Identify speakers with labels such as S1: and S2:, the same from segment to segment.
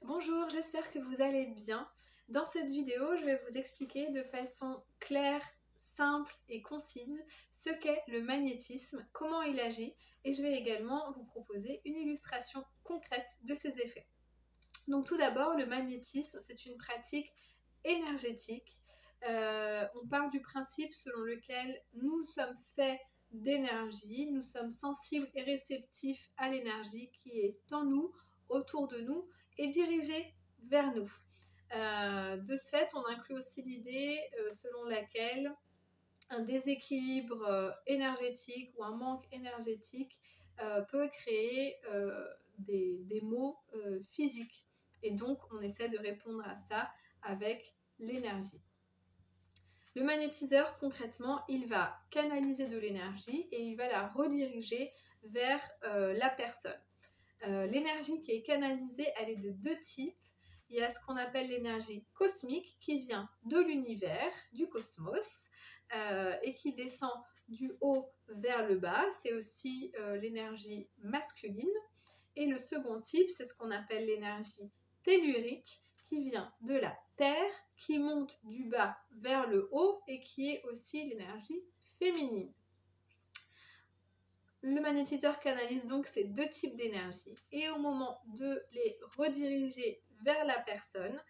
S1: Bonjour, j'espère que vous allez bien. Dans cette vidéo, je vais vous expliquer de façon claire, simple et concise ce qu'est le magnétisme, comment il agit, et je vais également vous proposer une illustration concrète de ses effets. Donc tout d'abord, le magnétisme, c'est une pratique énergétique. On part du principe selon lequel nous sommes faits d'énergie, nous sommes sensibles et réceptifs à l'énergie qui est en nous, autour de nous et dirigée vers nous. De ce fait, on inclut aussi l'idée selon laquelle un déséquilibre énergétique ou un manque énergétique peut créer des maux physiques. Et donc, on essaie de répondre à ça avec l'énergie. Le magnétiseur, concrètement, il va canaliser de l'énergie et il va la rediriger vers la personne. L'énergie qui est canalisée, elle est de deux types. Il y a ce qu'on appelle l'énergie cosmique qui vient de l'univers, du cosmos, et qui descend du haut vers le bas. C'est aussi l'énergie masculine. Et le second type, c'est ce qu'on appelle l'énergie tellurique qui vient de la Terre, qui monte du bas vers le haut et qui est aussi l'énergie féminine. Le magnétiseur canalise donc ces deux types d'énergie et au moment de les rediriger vers la personne,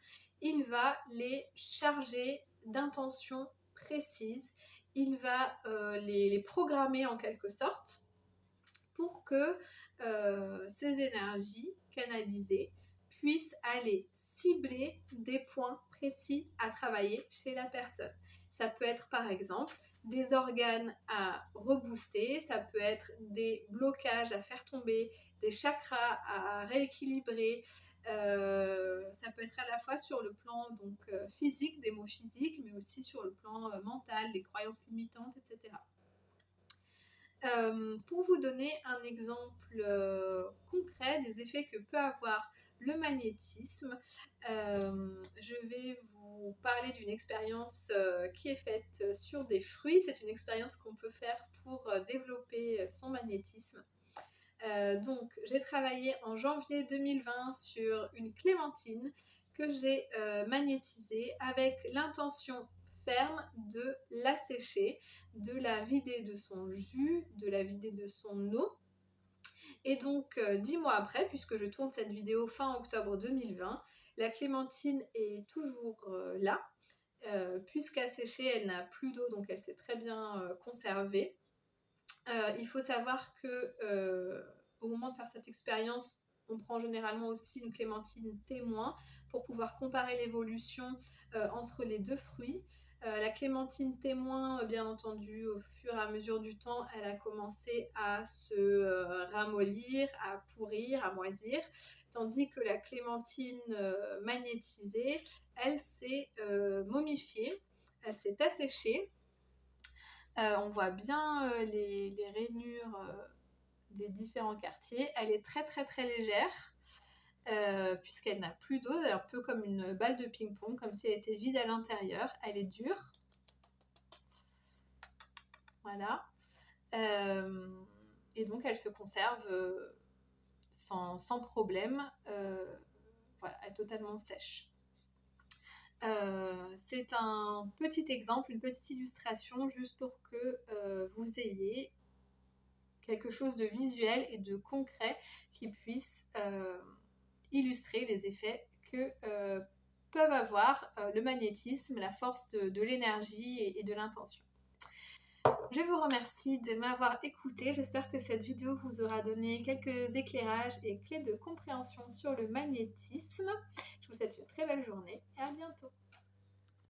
S1: il va les charger d'intentions précises, il va les programmer en quelque sorte pour que ces énergies canalisées puissent aller cibler des points précis à travailler chez la personne. Ça peut être par exemple des organes à rebooster, ça peut être des blocages à faire tomber, des chakras à rééquilibrer. Ça peut être à la fois sur le plan physique, des maux physiques, mais aussi sur le plan mental, les croyances limitantes, etc. Pour vous donner un exemple concret des effets que peut avoir le magnétisme, je vais vous parler d'une expérience qui est faite sur des fruits. C'est une expérience qu'on peut faire pour développer son magnétisme. Donc, j'ai travaillé en janvier 2020 sur une clémentine que j'ai magnétisée avec l'intention ferme de l'assécher, de la vider de son jus, de la vider de son eau. Et donc, 10 mois après, puisque je tourne cette vidéo fin octobre 2020, la clémentine est toujours là. Puisqu'asséchée, elle n'a plus d'eau, donc elle s'est très bien conservée. Il faut savoir que au moment de faire cette expérience, on prend généralement aussi une clémentine témoin pour pouvoir comparer l'évolution entre les deux fruits. La clémentine témoin, bien entendu, au fur et à mesure du temps, elle a commencé à se ramollir, à pourrir, à moisir, tandis que la clémentine magnétisée, elle s'est momifiée, elle s'est asséchée. On voit bien les rainures des différents quartiers. Elle est très très très légère puisqu'elle n'a plus d'eau, un peu comme une balle de ping-pong, comme si elle était vide à l'intérieur. Elle est dure. Voilà. Et donc elle se conserve sans problème. Voilà, elle est totalement sèche. C'est un petit exemple, une petite illustration, juste pour que vous ayez quelque chose de visuel et de concret qui puisse illustrer les effets que peuvent avoir le magnétisme, la force de l'énergie et de l'intention. Je vous remercie de m'avoir écouté. J'espère que cette vidéo vous aura donné quelques éclairages et clés de compréhension sur le magnétisme. Je vous souhaite une très belle journée et à bientôt.